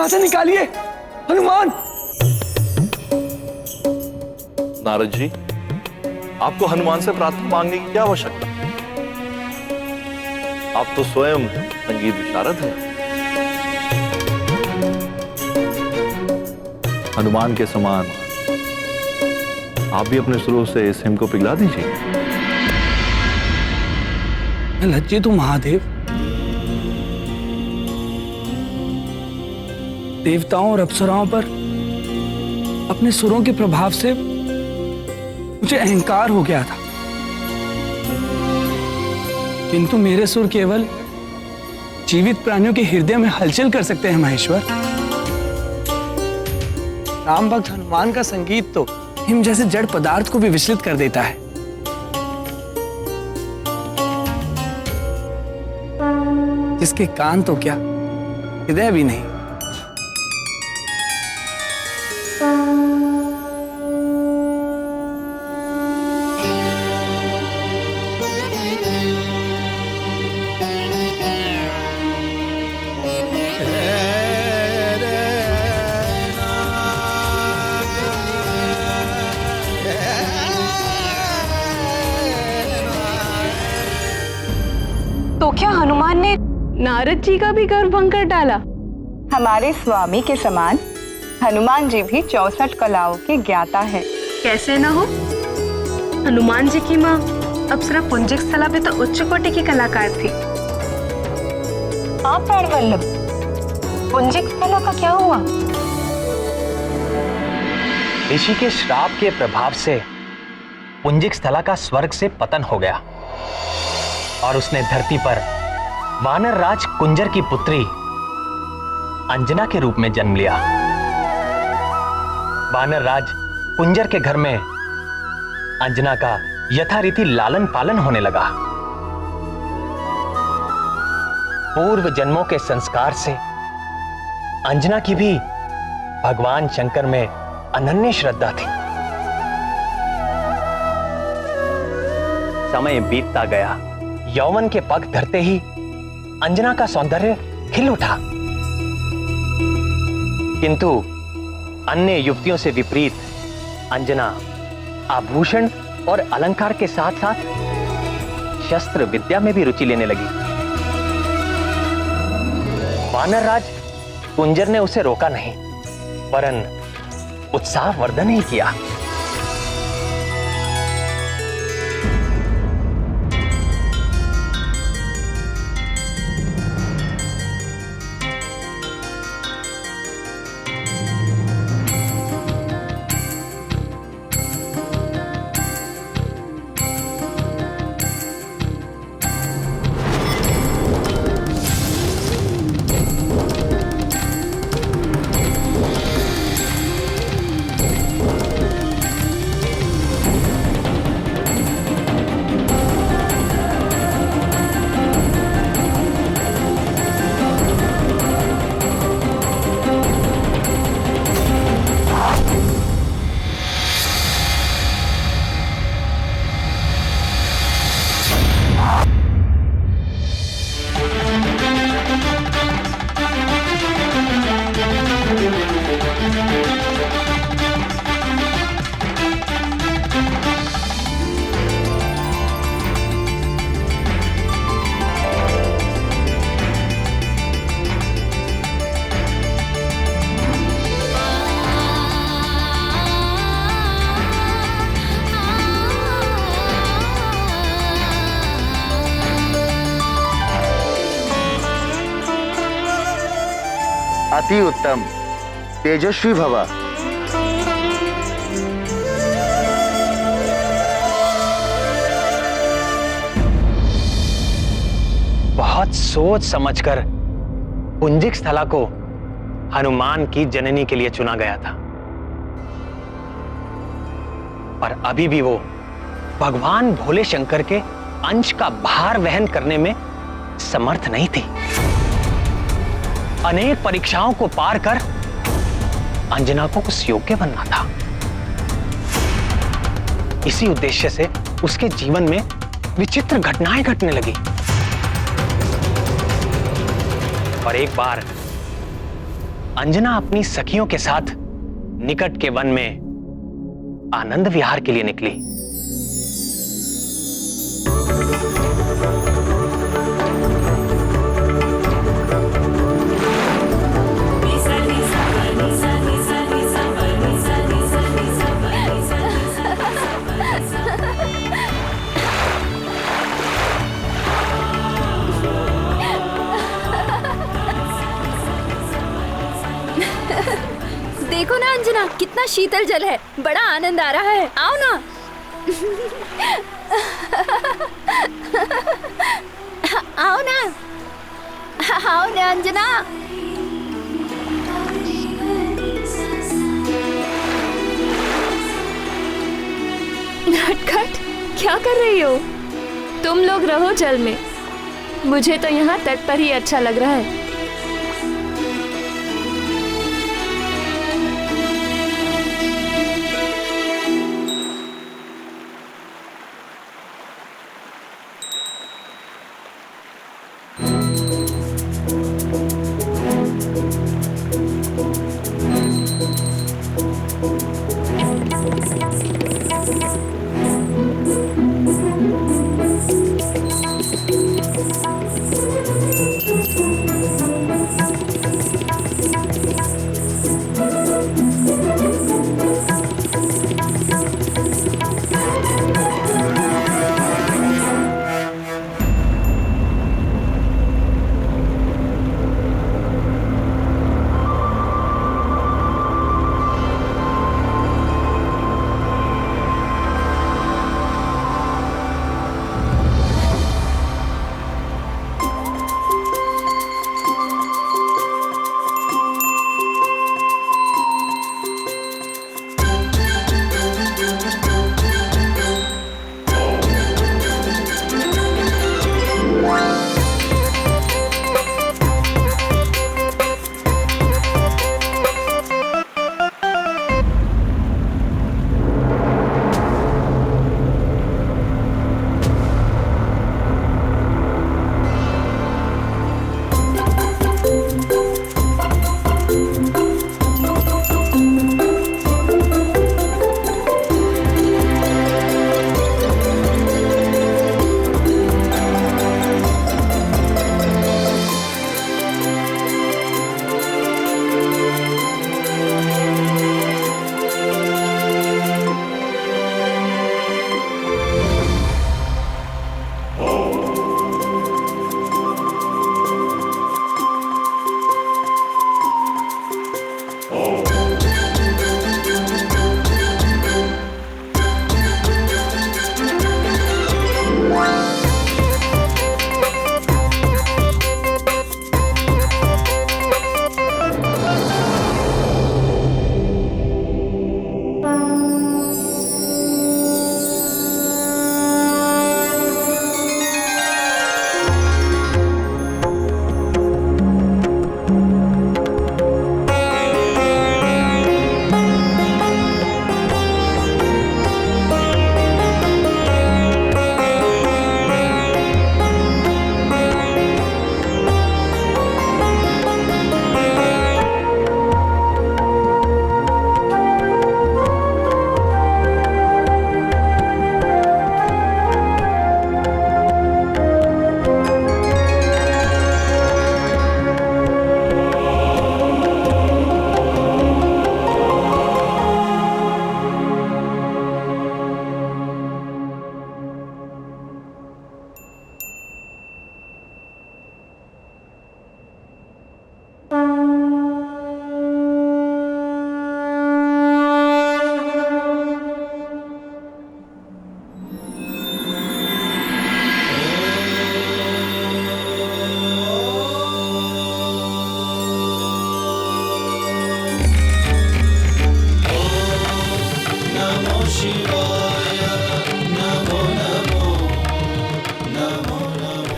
यहां से निकालिए। हनुमान। नारद जी, आपको हनुमान से प्रार्थना मांगने की क्या आवश्यकता? आप तो स्वयं संगीत विशारद हैं। हनुमान के समान आप भी अपने सुरों से इस हिम को पिघला दीजिए। लज्जित हूं महादेव। देवताओं और अप्सराओं पर अपने सुरों के प्रभाव से मुझे अहंकार हो गया था, किंतु मेरे सुर केवल जीवित प्राणियों के हृदय में हलचल कर सकते हैं महेश्वर। राम भक्त हनुमान का संगीत तो हिम जैसे जड़ पदार्थ को भी विचलित कर देता है। जिसके कान तो क्या हृदय भी नहीं। तो क्या हनुमान ने नारद जी का भी गर्व भंग कर डाला? हमारे स्वामी के समान हनुमान जी भी 64 कलाओं के ज्ञाता है। कैसे ना हो, हनुमान जी की माँ अप्सरा पुंजिक स्थला पे तो उच्च कोटि की कलाकार थी। आप प्राणवल्लभ, पुंजिक स्थला का क्या हुआ? ऋषि के श्राप के प्रभाव से पुंजिक स्थला का स्वर्ग से पतन हो गया और उसने धरती पर वानर राज कुंजर की पुत्री अंजना के रूप में जन्म लिया। वानर राज कुंजर के घर में अंजना का यथारीति लालन पालन होने लगा। पूर्व जन्मों के संस्कार से अंजना की भी भगवान शंकर में अनन्य श्रद्धा थी। समय बीतता गया, यौवन के पग धरते ही अंजना का सौंदर्य खिल उठा, किंतु अन्य युवतियों से विपरीत अंजना आभूषण और अलंकार के साथ साथ शस्त्र विद्या में भी रुचि लेने लगी। वानरराज कुंजर ने उसे रोका नहीं, वरन उत्साह वर्धन ही किया। अति उत्तम, तेजस्वी भव। बहुत सोच समझकर पुंजिक स्थला को हनुमान की जननी के लिए चुना गया था, पर अभी भी वो भगवान भोले शंकर के अंश का भार वहन करने में समर्थ नहीं थी। अनेक परीक्षाओं को पार कर अंजना को उस योग्य बनना था। इसी उद्देश्य से उसके जीवन में विचित्र घटनाएं घटने लगी और एक बार अंजना अपनी सखियों के साथ निकट के वन में आनंद विहार के लिए निकली। देखो ना अंजना, कितना शीतल जल है, बड़ा आनंद आ रहा है। आओ ना। आओ ना, आओ ना अंजना। नटखट, क्या कर रही हो? तुम लोग रहो जल में, मुझे तो यहाँ तट पर ही अच्छा लग रहा है।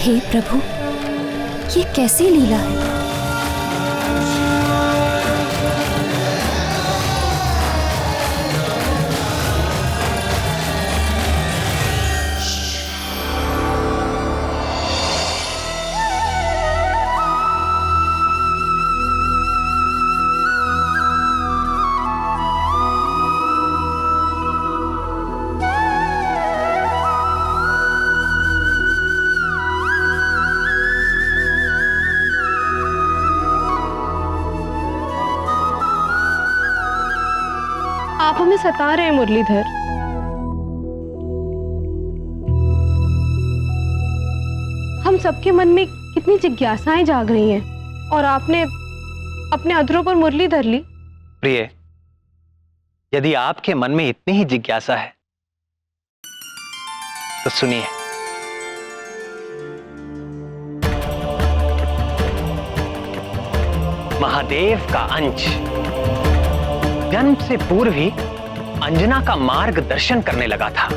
हे प्रभु, ये कैसी लीला है? हमें सता रहे हैं मुरलीधर। हम सबके मन में कितनी जिज्ञासाएं जाग रही हैं और आपने अपने अधरों पर मुरली धर ली। प्रिय, यदि आपके मन में इतनी ही जिज्ञासा है तो सुनिए। महादेव का अंश जन्म से पूर्व ही अंजना का मार्गदर्शन करने लगा था।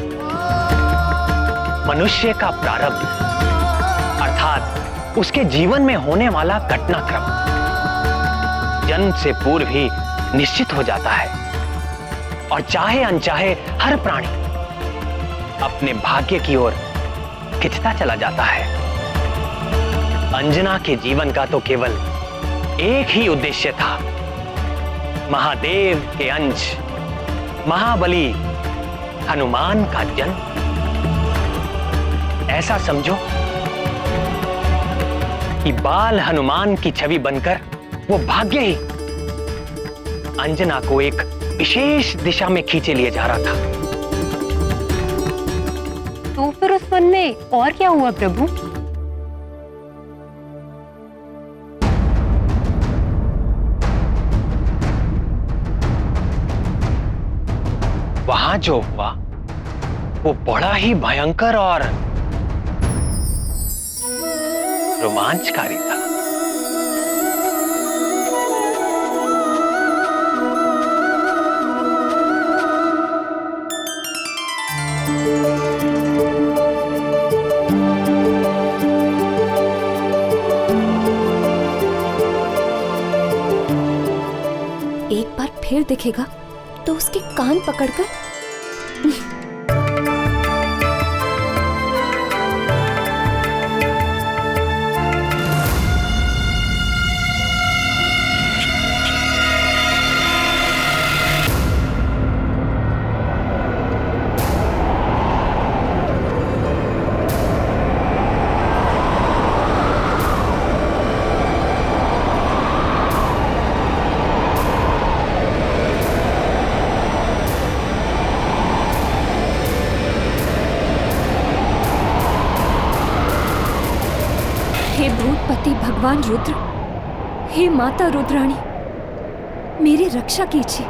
मनुष्य का प्रारब्ध अर्थात उसके जीवन में होने वाला घटनाक्रम जन्म से पूर्व ही निश्चित हो जाता है और चाहे अनचाहे हर प्राणी अपने भाग्य की ओर खिंचता चला जाता है। अंजना के जीवन का तो केवल एक ही उद्देश्य था, महादेव के अंश महाबली हनुमान का जन्म। ऐसा समझो कि बाल हनुमान की छवि बनकर वो भाग्य ही अंजना को एक विशेष दिशा में खींचे लिए जा रहा था। तो फिर उस वन में और क्या हुआ प्रभु? वहां जो हुआ वो बड़ा ही भयंकर और रोमांचकारी था। एक बार फिर दिखेगा तो उसके कान पकड़कर हे भूतपति भगवान रुद्र, हे माता रुद्राणी, मेरी रक्षा कीजिए।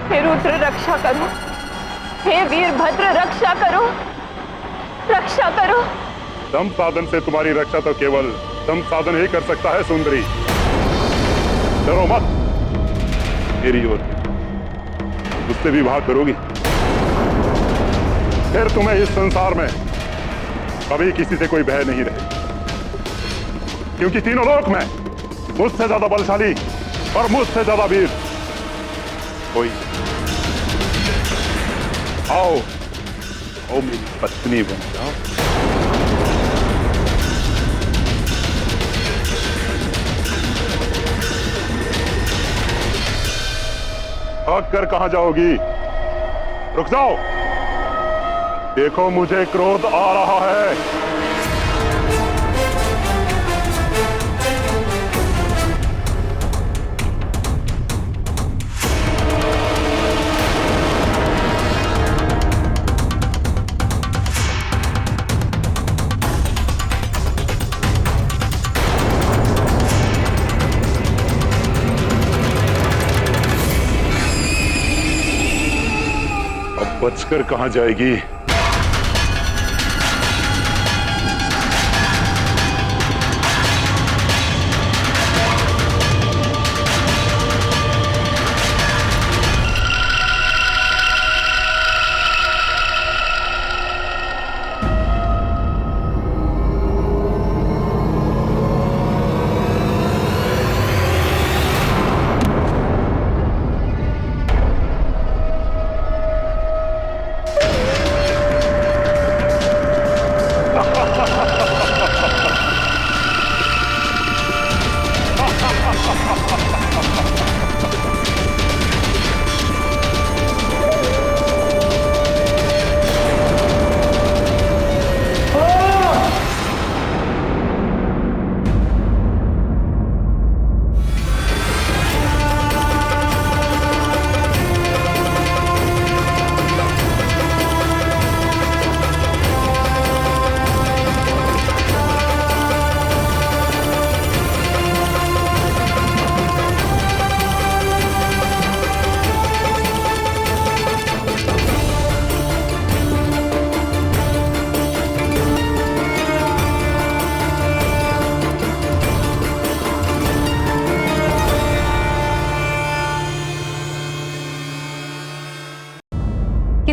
हे रुद्र रक्षा करो, हे वीरभद्र रक्षा करो, रक्षा करो। दम साधन से तुम्हारी रक्षा तो केवल दम साधन ही कर सकता है सुंदरी। डरो मत, मेरी ओर मुझसे विवाह करोगी, फिर तुम्हें इस संसार में कभी किसी से कोई भय नहीं रहे, क्योंकि तीनों लोक में मुझसे ज्यादा बलशाली और मुझसे ज्यादा वीर कोई। आओ आओ मेरी पत्नी बन जाओ। भाग कर कहां जाओगी? रुक जाओ, देखो मुझे क्रोध आ रहा है। अब बचकर कहां जाएगी?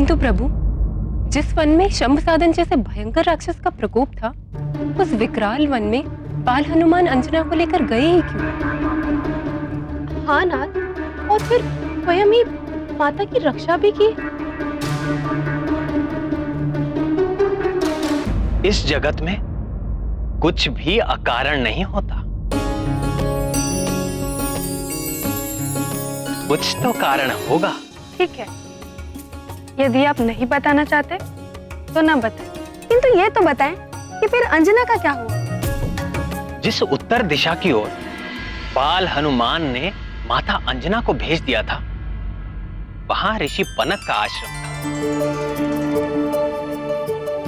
किंतु प्रभु, जिस वन में शंभ साधन जैसे भयंकर राक्षस का प्रकोप था, उस विकराल वन में बाल हनुमान अंजना को लेकर गए ही क्यों? हाँ नाथ, और फिर स्वयं ही माता की रक्षा भी की। इस जगत में कुछ भी अकारण नहीं होता, कुछ तो कारण होगा। ठीक है, यदि आप नहीं बताना चाहते तो ना बताएं, किंतु ये तो बताएं कि फिर अंजना का क्या हुआ? जिस उत्तर दिशा की ओर बाल हनुमान ने माता अंजना को भेज दिया था, वहां ऋषि पनक का आश्रम था।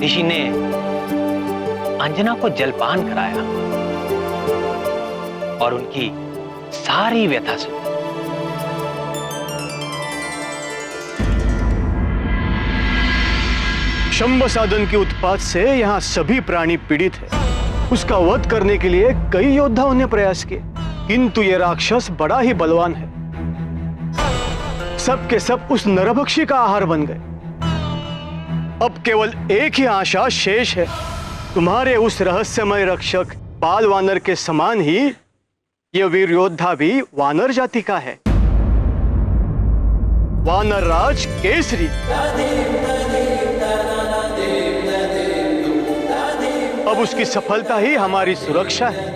ऋषि ने अंजना को जलपान कराया और उनकी सारी व्यथा सुनी। शंभ साधन के उत्पात से यहाँ सभी प्राणी पीड़ित है। उसका वध करने के लिए कई योद्धाओं ने प्रयास किए, किंतु ये राक्षस बड़ा ही बलवान है। सब के सब उस नरभक्षी का आहार बन गए। अब केवल एक ही आशा शेष है, तुम्हारे उस रहस्यमय रक्षक बाल वानर के समान ही ये वीर योद्धा भी वानर जाति का है, वानर राज केसरी। अब उसकी सफलता ही हमारी सुरक्षा है।